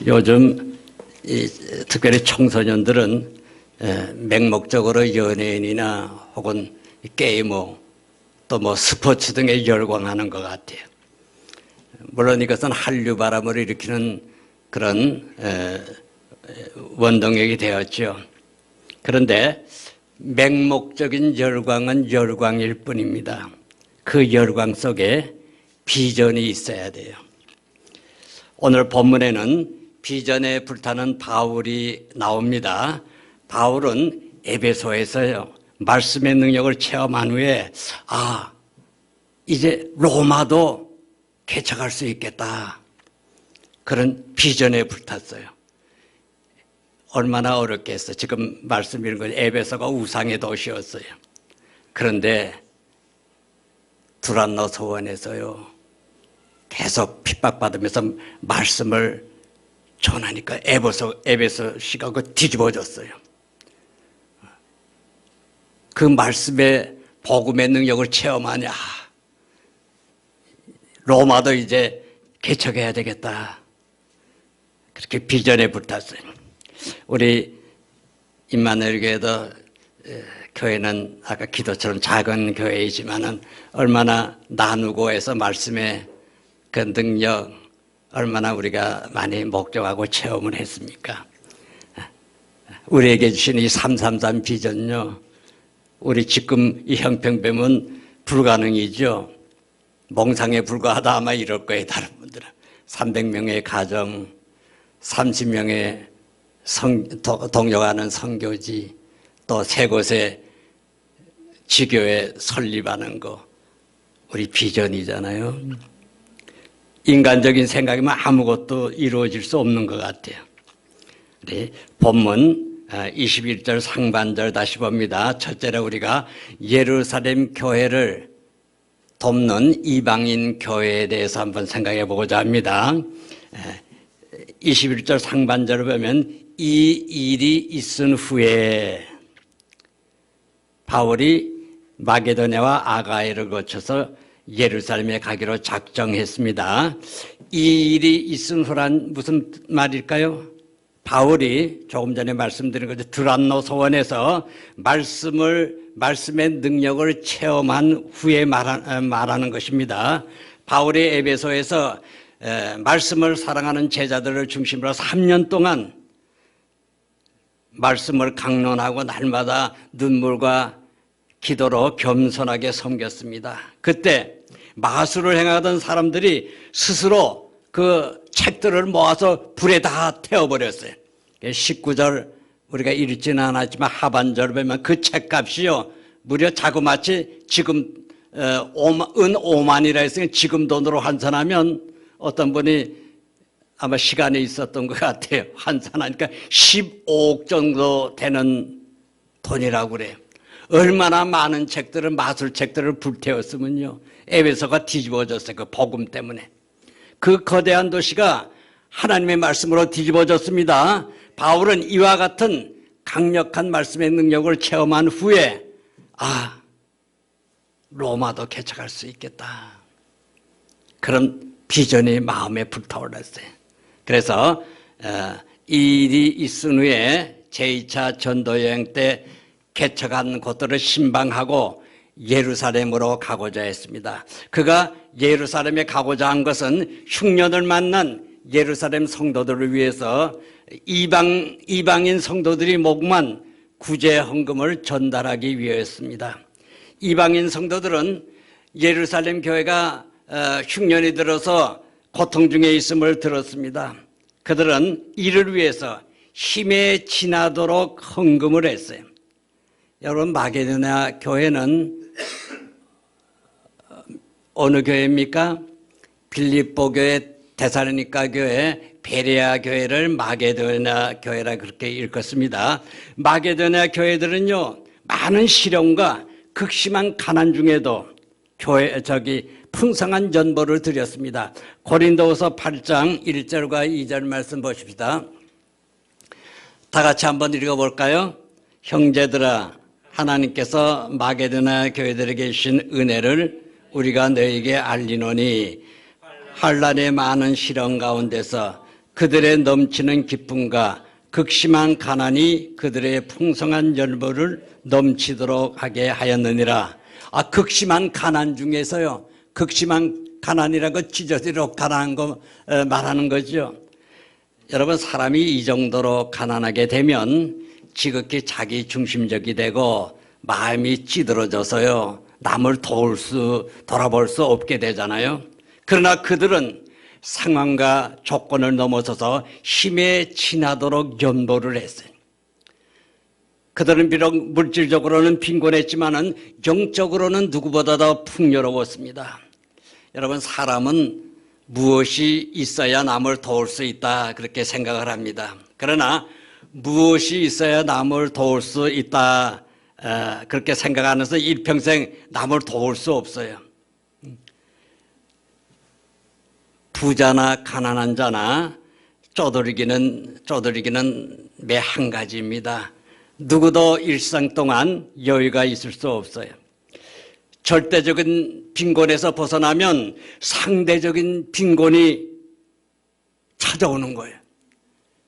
요즘 특별히 청소년들은 맹목적으로 연예인이나 혹은 게이머 또 뭐 스포츠 등에 열광하는 것 같아요. 물론 이것은 한류 바람을 일으키는 그런 원동력이 되었죠. 그런데 맹목적인 열광은 열광일 뿐입니다. 그 열광 속에 비전이 있어야 돼요. 오늘 본문에는 비전에 불타는 바울이 나옵니다. 바울은 에베소에서요, 말씀의 능력을 체험한 후에 이제 로마도 개척할 수 있겠다, 그런 비전에 불탔어요. 얼마나 어렵겠어요. 지금 말씀드린 건 에베소가 우상의 도시였어요. 그런데 두란노 소원에서요, 계속 핍박받으면서 말씀을 전하니까 에베소시가 뒤집어졌어요. 그 말씀의 복음의 능력을 체험하냐, 로마도 이제 개척해야 되겠다, 그렇게 비전에 불탔어요. 우리 임마누엘 교회도 교회는 아까 기도처럼 작은 교회이지만은 얼마나 나누고 해서 말씀의 그 능력 얼마나 우리가 많이 목적하고 체험을 했습니까? 우리에게 주신 이 333 비전요, 우리 지금 이 형평뱀은 불가능이죠. 몽상에 불과하다 아마 이럴 거예요. 다른 분들은 300명의 가정, 30명의 동역하는 선교지, 또 세 곳에 지교회 설립하는 거, 우리 비전이잖아요. 인간적인 생각이면 아무것도 이루어질 수 없는 것 같아요. 우리 본문 21절 상반절 다시 봅니다. 첫째로 우리가 예루살렘 교회를 돕는 이방인 교회에 대해서 한번 생각해 보고자 합니다. 21절 상반절을 보면 이 일이 있은 후에 바울이 마게도냐와 아가야를 거쳐서 예루살렘에 가기로 작정했습니다. 이 일이 있은 후란 무슨 말일까요? 바울이 조금 전에 말씀드린 거죠. 두란노 소원에서 말씀의 능력을 체험한 후에 말하는 것입니다. 바울이 에베소에서 말씀을 사랑하는 제자들을 중심으로 3년 동안 말씀을 강론하고 날마다 눈물과 기도로 겸손하게 섬겼습니다. 그때 마술을 행하던 사람들이 스스로 그 책들을 모아서 불에 다 태워버렸어요. 19절 우리가 읽지는 않았지만 하반절 보면 그 책값이요, 무려 자그마치 지금 은 5만이라 했으니 지금 돈으로 환산하면 어떤 분이 아마 시간이 있었던 것 같아요. 환산하니까 15억 정도 되는 돈이라고 그래요. 얼마나 많은 책들을, 마술책들을 불태웠으면요, 에베소가 뒤집어졌어요. 그 복음 때문에. 그 거대한 도시가 하나님의 말씀으로 뒤집어졌습니다. 바울은 이와 같은 강력한 말씀의 능력을 체험한 후에 로마도 개척할 수 있겠다, 그런 비전이 마음에 불타올랐어요. 그래서 이 일이 있은 후에 제2차 전도여행 때 개척한 곳들을 신방하고 예루살렘으로 가고자 했습니다. 그가 예루살렘에 가고자 한 것은 흉년을 만난 예루살렘 성도들을 위해서 이방인 성도들이 목만 구제 헌금을 전달하기 위해였습니다. 이방인 성도들은 예루살렘 교회가 흉년이 들어서 고통 중에 있음을 들었습니다. 그들은 이를 위해서 힘에 지나도록 헌금을 했어요. 여러분, 마게도냐 교회는 어느 교회입니까? 빌립보 교회, 데살로니가 교회, 베레아 교회를 마게도냐 교회라 그렇게 읽었습니다. 마게도냐 교회들은요, 많은 시련과 극심한 가난 중에도 풍성한 전보를 드렸습니다. 고린도후서 8장 1절과 2절 말씀 보십시다. 다 같이 한번 읽어볼까요? 형제들아, 하나님께서 마게도냐 교회들에게 주신 은혜를 우리가 너에게 알리노니, 환난의 많은 시련 가운데서 그들의 넘치는 기쁨과 극심한 가난이 그들의 풍성한 열보를 넘치도록 하게 하였느니라. 극심한 가난 중에서요. 극심한 가난이라고 찢어지도록 가난한 거 말하는 거죠. 여러분, 사람이 이 정도로 가난하게 되면 지극히 자기 중심적이 되고 마음이 찌들어져서요. 남을 돌아볼 수 없게 되잖아요. 그러나 그들은 상황과 조건을 넘어서서 힘에 지나도록 연보를 했어요. 그들은 비록 물질적으로는 빈곤했지만은 영적으로는 누구보다 더 풍요로웠습니다. 여러분, 사람은 무엇이 있어야 남을 도울 수 있다 그렇게 생각을 합니다. 그러나 무엇이 있어야 남을 도울 수 있다 그렇게 생각하면서 일평생 남을 도울 수 없어요. 부자나 가난한 자나 쪼들리기는 매 한 가지입니다. 누구도 일생 동안 여유가 있을 수 없어요. 절대적인 빈곤에서 벗어나면 상대적인 빈곤이 찾아오는 거예요.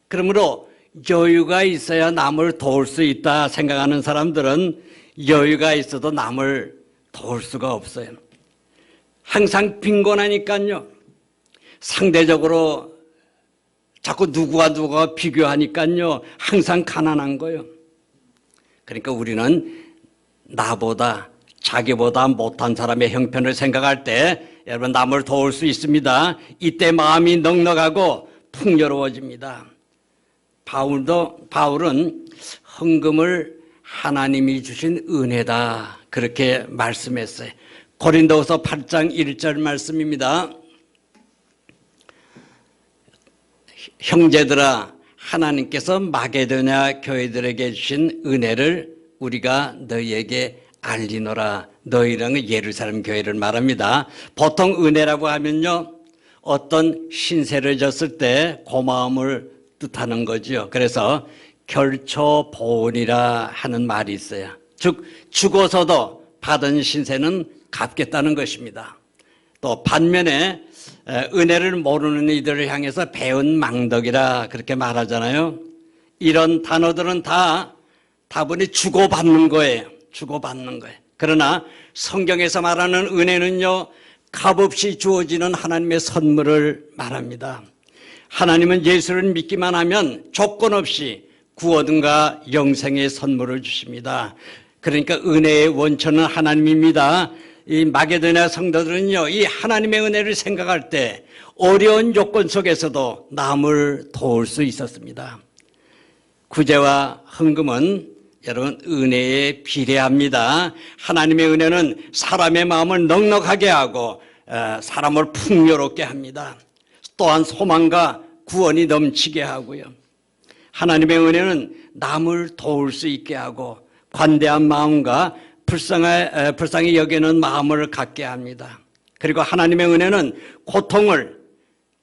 그러므로 여유가 있어야 남을 도울 수 있다 생각하는 사람들은 여유가 있어도 남을 도울 수가 없어요. 항상 빈곤하니까요. 상대적으로 자꾸 누구와 비교하니까요. 항상 가난한 거예요. 그러니까 우리는 나보다 자기보다 못한 사람의 형편을 생각할 때 여러분 남을 도울 수 있습니다. 이때 마음이 넉넉하고 풍요로워집니다. 바울은 헌금을 하나님이 주신 은혜다 그렇게 말씀했어요. 고린도후서 8장 1절 말씀입니다. 형제들아, 하나님께서 마게도냐 교회들에게 주신 은혜를 우리가 너희에게 알리노라. 너희랑은 예루살렘 교회를 말합니다. 보통 은혜라고 하면요, 어떤 신세를 졌을 때 고마움을 뜻하는 거죠. 그래서 결초보은이라 하는 말이 있어요. 즉 죽어서도 받은 신세는 갚겠다는 것입니다. 또 반면에 은혜를 모르는 이들을 향해서 배은 망덕이라 그렇게 말하잖아요. 이런 단어들은 다 다분히 주고받는 거예요. 주고받는 거예요. 그러나 성경에서 말하는 은혜는요, 값없이 주어지는 하나님의 선물을 말합니다. 하나님은 예수를 믿기만 하면 조건 없이 구원과 영생의 선물을 주십니다. 그러니까 은혜의 원천은 하나님입니다. 이 마게도냐 성도들은요, 이 하나님의 은혜를 생각할 때 어려운 조건 속에서도 남을 도울 수 있었습니다. 구제와 헌금은 여러분 은혜에 비례합니다. 하나님의 은혜는 사람의 마음을 넉넉하게 하고 사람을 풍요롭게 합니다. 또한 소망과 구원이 넘치게 하고요. 하나님의 은혜는 남을 도울 수 있게 하고 관대한 마음과 불쌍히 여기는 마음을 갖게 합니다. 그리고 하나님의 은혜는 고통을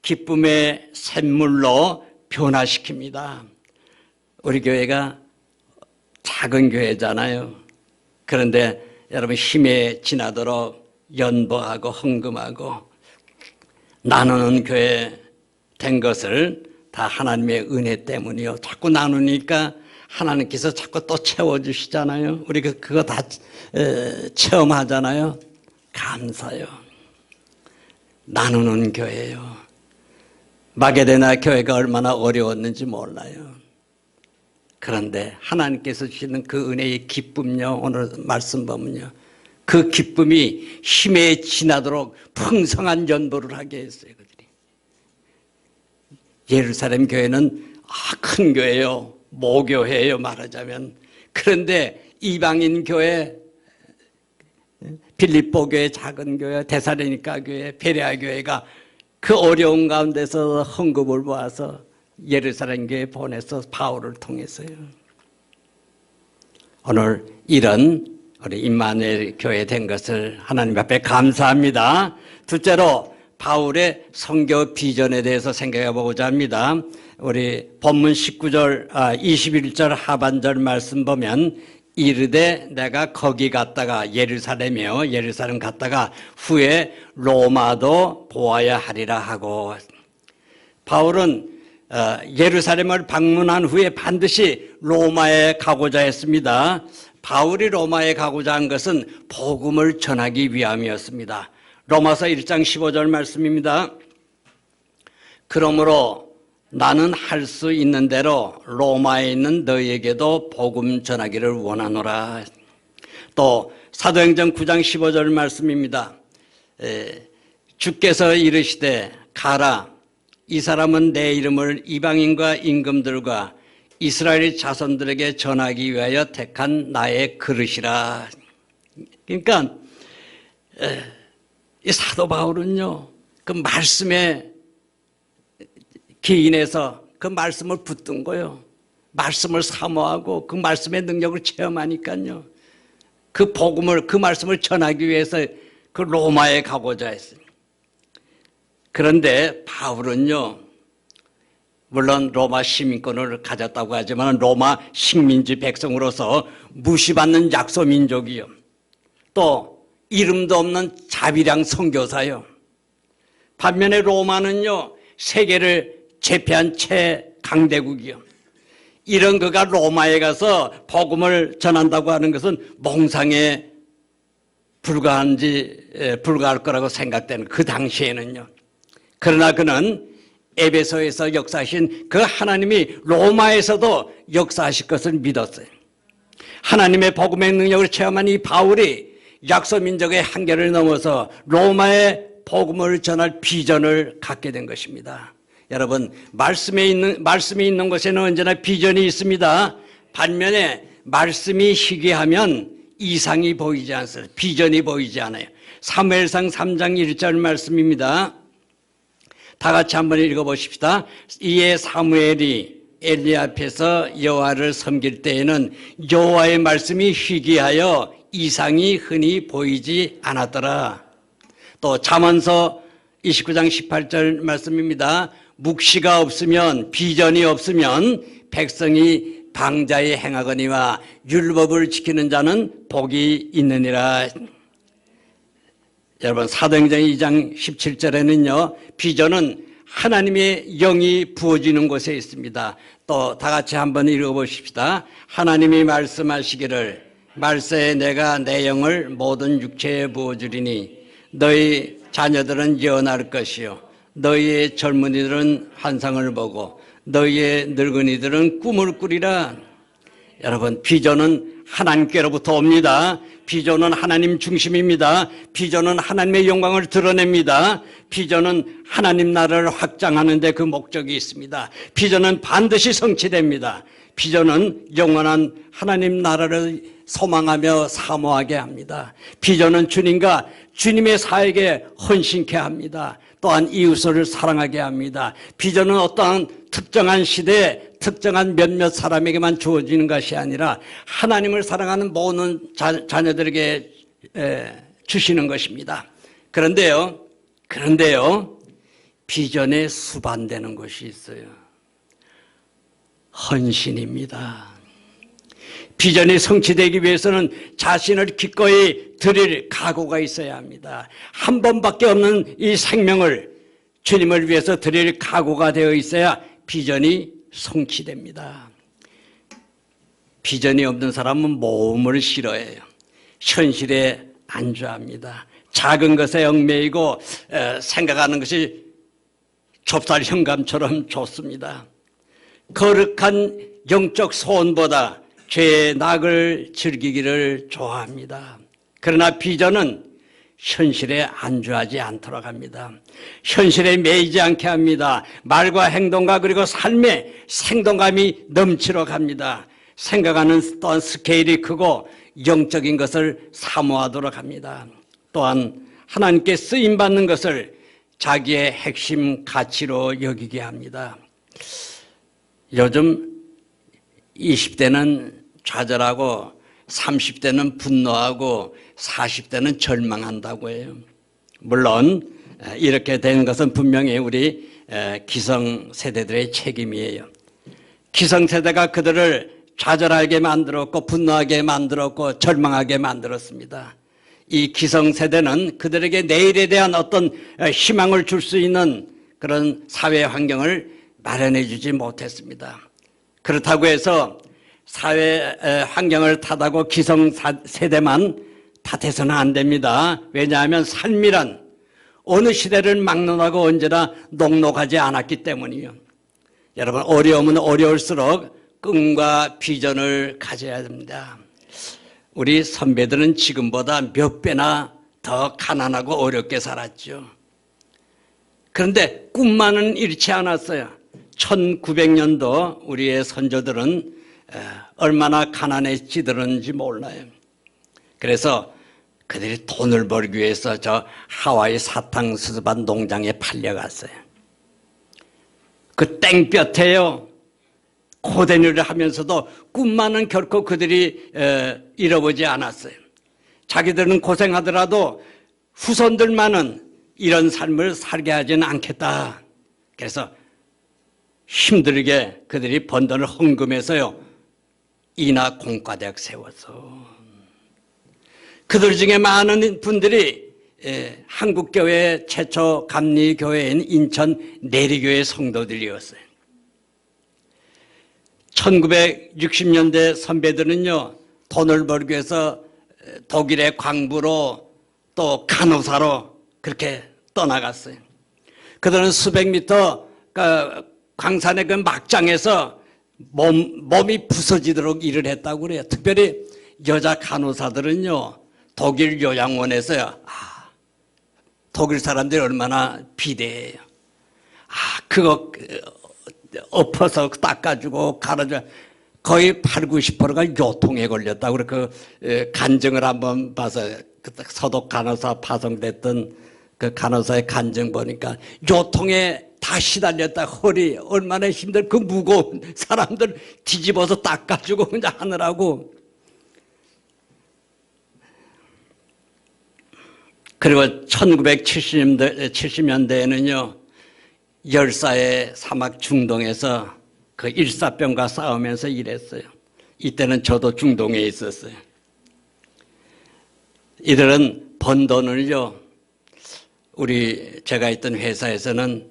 기쁨의 샘물로 변화시킵니다. 우리 교회가 작은 교회잖아요. 그런데 여러분 힘에 지나도록 연보하고 헌금하고 나누는 교회 된 것을 다 하나님의 은혜 때문이요. 자꾸 나누니까 하나님께서 자꾸 또 채워주시잖아요. 우리가 그거 다 체험하잖아요. 감사요. 나누는 교회예요. 마게도냐 교회가 얼마나 어려웠는지 몰라요. 그런데 하나님께서 주시는 그 은혜의 기쁨요, 오늘 말씀 보면요, 그 기쁨이 힘에 지나도록 풍성한 연보를 하게 했어요. 그들이. 예루살렘 교회는 큰 교회요, 모교회예요 말하자면. 그런데 이방인 교회, 빌립보 교회, 작은 교회, 데살로니가 교회, 베레아 교회가 그 어려운 가운데서 헌금을 모아서 예루살렘 교회에 보내서 바울을 통해서요. 오늘 이런 우리 임마누엘 교회 된 것을 하나님 앞에 감사합니다. 둘째로 바울의 선교 비전에 대해서 생각해 보고자 합니다. 우리 본문 21절 하반절 말씀 보면 이르되 내가 거기 갔다가 예루살렘 갔다가 후에 로마도 보아야 하리라 하고, 바울은 예루살렘을 방문한 후에 반드시 로마에 가고자 했습니다. 바울이 로마에 가고자 한 것은 복음을 전하기 위함이었습니다. 로마서 1장 15절 말씀입니다. 그러므로 나는 할 수 있는 대로 로마에 있는 너희에게도 복음 전하기를 원하노라. 또 사도행전 9장 15절 말씀입니다. 주께서 이르시되 가라, 이 사람은 내 이름을 이방인과 임금들과 이스라엘 자손들에게 전하기 위하여 택한 나의 그릇이라. 그러니까 이 사도 바울은요, 그 말씀에 기인해서 그 말씀을 붙든 거예요. 말씀을 사모하고 그 말씀의 능력을 체험하니까요, 그 복음을, 그 말씀을 전하기 위해서 그 로마에 가고자 했어요. 그런데 바울은요, 물론 로마 시민권을 가졌다고 하지만 로마 식민지 백성으로서 무시받는 약소민족이요, 또 이름도 없는 자비량 선교사요. 반면에 로마는요, 세계를 제패한 최강대국이요. 이런 그가 로마에 가서 복음을 전한다고 하는 것은 몽상에 불과할 거라고 생각되는 그 당시에는요. 그러나 그는 에베소에서 역사하신 그 하나님이 로마에서도 역사하실 것을 믿었어요. 하나님의 복음의 능력을 체험한 이 바울이 약소민족의 한계를 넘어서 로마의 복음을 전할 비전을 갖게 된 것입니다. 여러분, 말씀이 있는 곳에는 언제나 비전이 있습니다. 반면에 말씀이 희귀하면 이상이 보이지 않습니다. 비전이 보이지 않아요. 사무엘상 3장 1절 말씀입니다. 다 같이 한번 읽어보십시다. 이에 사무엘이 엘리 앞에서 여호와를 섬길 때에는 여호와의 말씀이 희귀하여 이상이 흔히 보이지 않았더라. 또 잠언서 29장 18절 말씀입니다. 묵시가 없으면, 비전이 없으면 백성이 방자히 행하거니와 율법을 지키는 자는 복이 있느니라. 여러분, 사도행전 2장 17절에는요, 비전은 하나님의 영이 부어지는 곳에 있습니다. 또 다 같이 한번 읽어보십시다. 하나님이 말씀하시기를 말세에 내가 내 영을 모든 육체에 부어주리니 너희 자녀들은 예언할 것이요 너희의 젊은이들은 환상을 보고 너희의 늙은이들은 꿈을 꾸리라. 여러분, 비전은 하나님께로부터 옵니다. 비전은 하나님 중심입니다. 비전은 하나님의 영광을 드러냅니다. 비전은 하나님 나라를 확장하는 데 그 목적이 있습니다. 비전은 반드시 성취됩니다. 비전은 영원한 하나님 나라를 소망하며 사모하게 합니다. 비전은 주님과 주님의 사역에 헌신케 합니다. 또한 이웃을 사랑하게 합니다. 비전은 어떠한 특정한 시대에 특정한 몇몇 사람에게만 주어지는 것이 아니라 하나님을 사랑하는 모든 자녀들에게 주시는 것입니다. 그런데요, 비전에 수반되는 것이 있어요. 헌신입니다. 비전이 성취되기 위해서는 자신을 기꺼이 드릴 각오가 있어야 합니다. 한 번밖에 없는 이 생명을 주님을 위해서 드릴 각오가 되어 있어야 비전이 성취됩니다. 비전이 없는 사람은 모험을 싫어해요. 현실에 안주합니다. 작은 것에 얽매이고 생각하는 것이 좁쌀 현감처럼 좋습니다. 거룩한 영적 소원보다 죄의 낙을 즐기기를 좋아합니다. 그러나 비전은 현실에 안주하지 않도록 합니다. 현실에 매이지 않게 합니다. 말과 행동과 그리고 삶에 생동감이 넘치도록 합니다. 생각하는 또한 스케일이 크고 영적인 것을 사모하도록 합니다. 또한 하나님께 쓰임받는 것을 자기의 핵심 가치로 여기게 합니다. 요즘 20대는 좌절하고 30대는 분노하고 40대는 절망한다고 해요. 물론 이렇게 된 것은 분명히 우리 기성세대들의 책임이에요. 기성세대가 그들을 좌절하게 만들었고 분노하게 만들었고 절망하게 만들었습니다. 이 기성세대는 그들에게 내일에 대한 어떤 희망을 줄 수 있는 그런 사회 환경을 마련해 주지 못했습니다. 그렇다고 해서 사회 환경을 탓하고 기성세대만 탓해서는 안 됩니다. 왜냐하면 삶이란 어느 시대를 막론하고 언제나 녹록하지 않았기 때문이요. 여러분, 어려우면 어려울수록 꿈과 비전을 가져야 됩니다. 우리 선배들은 지금보다 몇 배나 더 가난하고 어렵게 살았죠. 그런데 꿈만은 잃지 않았어요. 1900년도 우리의 선조들은 얼마나 가난해지들었는지 몰라요. 그래서 그들이 돈을 벌기 위해서 저 하와이 사탕수수밭 농장에 팔려갔어요. 그 땡볕에요. 고된 일을 하면서도 꿈만은 결코 그들이 잃어보지 않았어요. 자기들은 고생하더라도 후손들만은 이런 삶을 살게 하지는 않겠다. 그래서 힘들게 그들이 번 돈을 헌금해서요, 인하 공과대학 세워서 그들 중에 많은 분들이 한국교회 최초 감리교회인 인천 내리교회 성도들이었어요. 1960년대 선배들은요, 돈을 벌기 위해서 독일의 광부로 또 간호사로 그렇게 떠나갔어요. 그들은 수백 미터 광산의 그 막장에서 몸이 부서지도록 일을 했다고 그래요. 특별히 여자 간호사들은요, 독일 요양원에서요, 독일 사람들이 얼마나 비대해요. 그거 엎어서 닦아주고 갈아주고 거의 8, 90%가 요통에 걸렸다고 그래. 그 간증을 한번 봐서 서독 간호사 파송됐던 그 간호사의 간증 보니까 요통에 다 시달렸다. 허리 얼마나 힘들, 그 무거운 사람들 뒤집어서 닦아주고 그냥 하느라고. 그리고 1970년대에는요, 열사의 사막 중동에서 그 일사병과 싸우면서 일했어요. 이때는 저도 중동에 있었어요. 이들은 번 돈을요, 제가 있던 회사에서는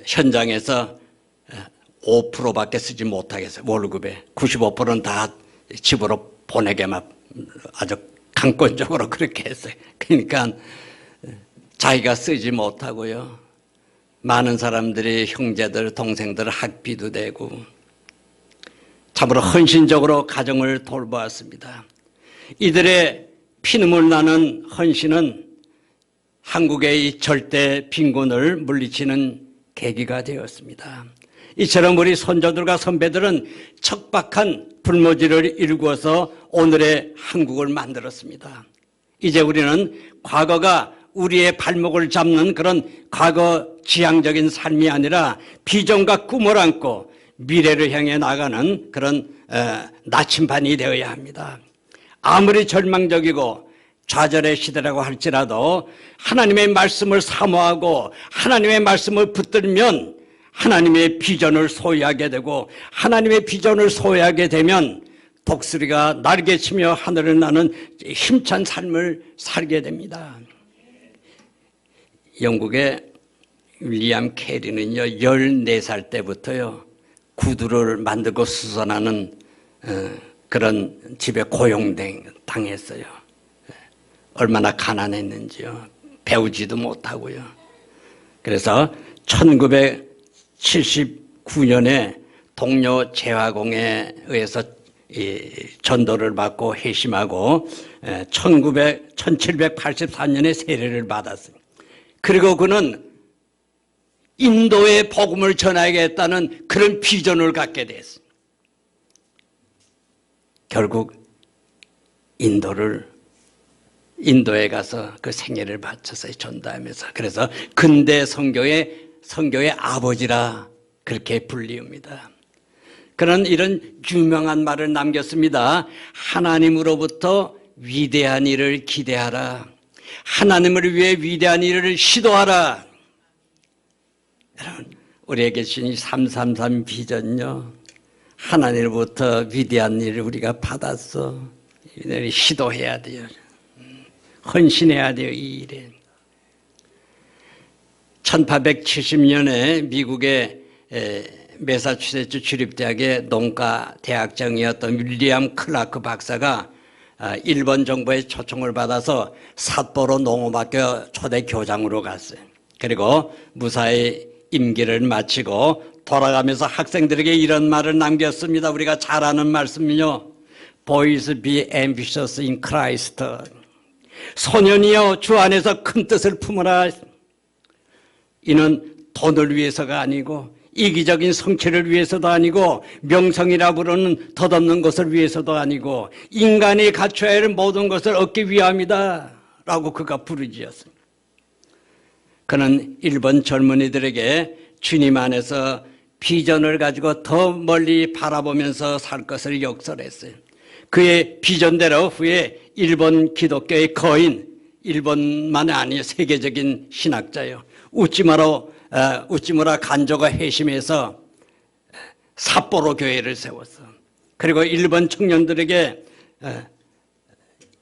현장에서 5%밖에 쓰지 못하겠어요. 월급에 95%는 다 집으로 보내게만 아주 강권적으로 그렇게 했어요. 그러니까 자기가 쓰지 못하고요, 많은 사람들이 형제들, 동생들 학비도 내고 참으로 헌신적으로 가정을 돌보았습니다. 이들의 피눈물 나는 헌신은 한국의 이 절대 빈곤을 물리치는 계기가 되었습니다. 이처럼 우리 선조들과 선배들은 척박한 불모지를 일구어서 오늘의 한국을 만들었습니다. 이제 우리는 과거가 우리의 발목을 잡는 그런 과거 지향적인 삶이 아니라 비전과 꿈을 안고 미래를 향해 나가는 그런 나침반이 되어야 합니다. 아무리 절망적이고 좌절의 시대라고 할지라도 하나님의 말씀을 사모하고 하나님의 말씀을 붙들면 하나님의 비전을 소유하게 되고, 하나님의 비전을 소유하게 되면 독수리가 날개치며 하늘을 나는 힘찬 삶을 살게 됩니다. 영국의 윌리엄 캐리는요, 14살 때부터요, 구두를 만들고 수선하는 그런 집에 고용당했어요. 얼마나 가난했는지요. 배우지도 못하고요. 그래서 1979년에 동료 재화공에 의해서 전도를 받고 회심하고 1784년에 세례를 받았습니다. 그리고 그는 인도의 복음을 전하겠다는 그런 비전을 갖게 됐습니다. 결국 인도에 가서 그 생애를 바쳐서 전도하면서, 그래서 근대 선교의 아버지라 그렇게 불리웁니다. 그런 이런 유명한 말을 남겼습니다. 하나님으로부터 위대한 일을 기대하라. 하나님을 위해 위대한 일을 시도하라. 여러분, 우리에게 주신 이 333 비전요, 하나님으로부터 위대한 일을 우리가 받았어. 시도해야 돼요. 헌신해야 돼요, 이 일에. 1870년에 미국의 매사추세츠 주립대학의 농가 대학장이었던 윌리엄 클라크 박사가 일본 정부의 초청을 받아서 삿포로 농업학교 초대 교장으로 갔어요. 그리고 무사히 임기를 마치고 돌아가면서 학생들에게 이런 말을 남겼습니다. 우리가 잘 아는 말씀이요. Boys be ambitious in Christ. 소년이여 주 안에서 큰 뜻을 품으라. 이는 돈을 위해서가 아니고 이기적인 성취를 위해서도 아니고 명성이라 부르는 덧없는 것을 위해서도 아니고 인간이 갖춰야 할 모든 것을 얻기 위함이다 라고 그가 부르짖었습니다. 그는 일본 젊은이들에게 주님 안에서 비전을 가지고 더 멀리 바라보면서 살 것을 역설했어요. 그의 비전대로 후에 일본 기독교의 거인, 일본만이 아니요 세계적인 신학자요. 우찌무라 간조가 회심해서 삿포로 교회를 세웠어. 그리고 일본 청년들에게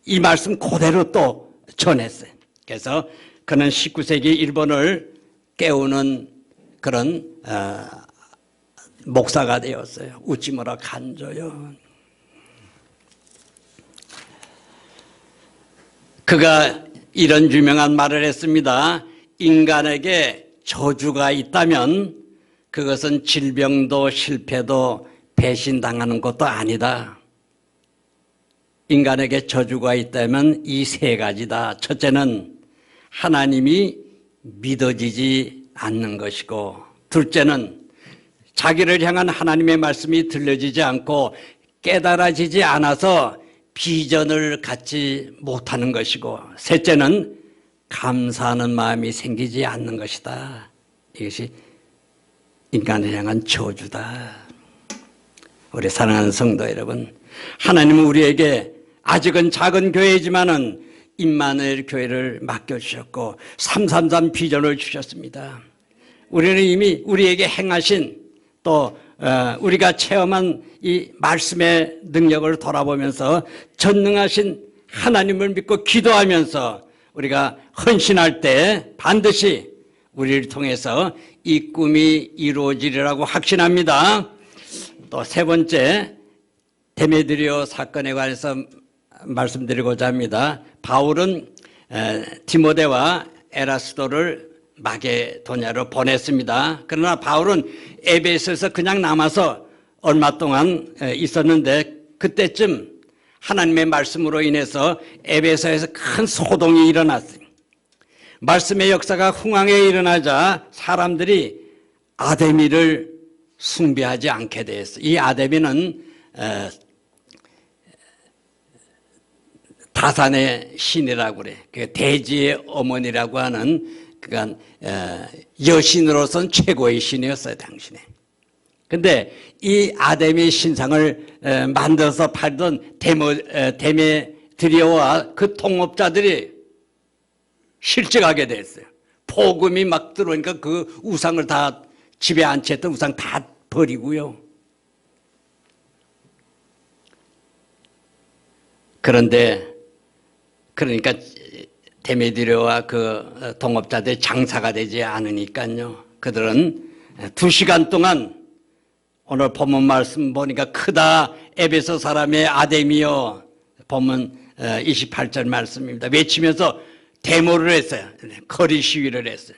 이 말씀 그대로 또 전했어요. 그래서 그는 19세기 일본을 깨우는 그런 목사가 되었어요. 우찌무라 간조요. 그가 이런 유명한 말을 했습니다. 인간에게 저주가 있다면 그것은 질병도 실패도 배신당하는 것도 아니다. 인간에게 저주가 있다면 이 세 가지다. 첫째는 하나님이 믿어지지 않는 것이고, 둘째는 자기를 향한 하나님의 말씀이 들려지지 않고 깨달아지지 않아서 비전을 갖지 못하는 것이고, 셋째는 감사하는 마음이 생기지 않는 것이다. 이것이 인간을 향한 저주다. 우리 사랑하는 성도 여러분, 하나님은 우리에게 아직은 작은 교회이지만은 임마누엘 교회를 맡겨주셨고 333 비전을 주셨습니다. 우리는 이미 우리에게 행하신 또 우리가 체험한 이 말씀의 능력을 돌아보면서 전능하신 하나님을 믿고 기도하면서 우리가 헌신할 때 반드시 우리를 통해서 이 꿈이 이루어지리라고 확신합니다. 또 세 번째, 데메드리오 사건에 관해서 말씀드리고자 합니다. 바울은 디모데와 에라스도를 마게도냐로 보냈습니다. 그러나 바울은 에베소에서 그냥 남아서 얼마 동안 있었는데, 그때쯤 하나님의 말씀으로 인해서 에베소에서 큰 소동이 일어났어요. 말씀의 역사가 흥황에 일어나자 사람들이 아데미를 숭배하지 않게 되었어요. 이 아데미는 다산의 신이라고 그래. 대지의 어머니라고 하는 그간 여신으로서는 최고의 신이었어요, 당신에. 근데 이 아데미 신상을 만들어서 팔던 데메드리오와 그 통업자들이 실직하게 됐어요. 폭음이 막 들어오니까 그 우상을 다, 집에 안치했던 우상 다 버리고요. 그러니까 데메드리오와 그 동업자들이 장사가 되지 않으니까요. 그들은 2시간 동안, 오늘 본문 말씀 보니까 크다 에베소 사람의 아데미여, 본문 28절 말씀입니다. 외치면서 데모를 했어요. 거리 시위를 했어요.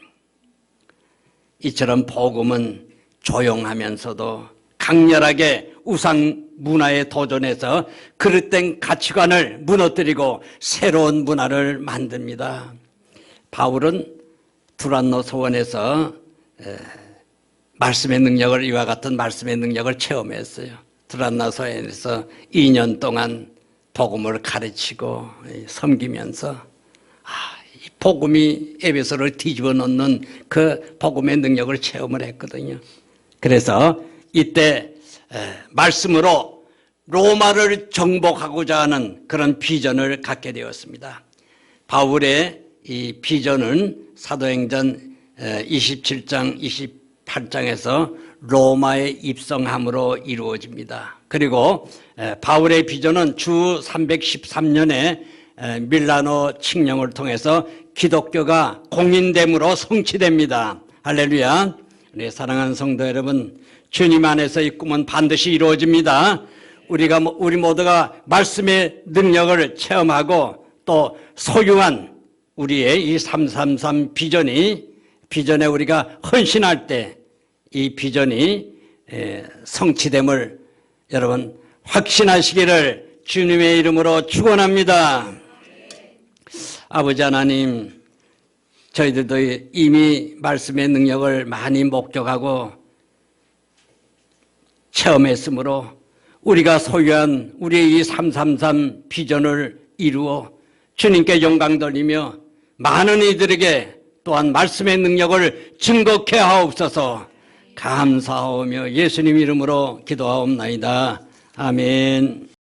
이처럼 복음은 조용하면서도 강렬하게 우상 문화에 도전해서 그릇된 가치관을 무너뜨리고 새로운 문화를 만듭니다. 바울은 두란노 소원에서 말씀의 능력을, 이와 같은 말씀의 능력을 체험했어요. 두란노 소원에서 2년 동안 복음을 가르치고 섬기면서 이 복음이 에베소를 뒤집어 놓는 그 복음의 능력을 체험을 했거든요. 그래서 이때 말씀으로 로마를 정복하고자 하는 그런 비전을 갖게 되었습니다. 바울의 이 비전은 사도행전 27장, 28장에서 로마에 입성함으로 이루어집니다. 그리고 바울의 비전은 주 313년에 밀라노 칙령을 통해서 기독교가 공인됨으로 성취됩니다. 할렐루야. 우리 사랑하는 성도 여러분, 주님 안에서 이 꿈은 반드시 이루어집니다. 우리 모두가 말씀의 능력을 체험하고 또 소유한 우리의 이 333 비전에 우리가 헌신할 때 이 비전이 성취됨을 여러분 확신하시기를 주님의 이름으로 축원합니다. 아버지 하나님, 저희들도 이미 말씀의 능력을 많이 목격하고 체험했으므로 우리가 소유한 우리의 이 333 비전을 이루어 주님께 영광 돌리며 많은 이들에게 또한 말씀의 능력을 증거케 하옵소서. 감사하오며 예수님 이름으로 기도하옵나이다. 아멘.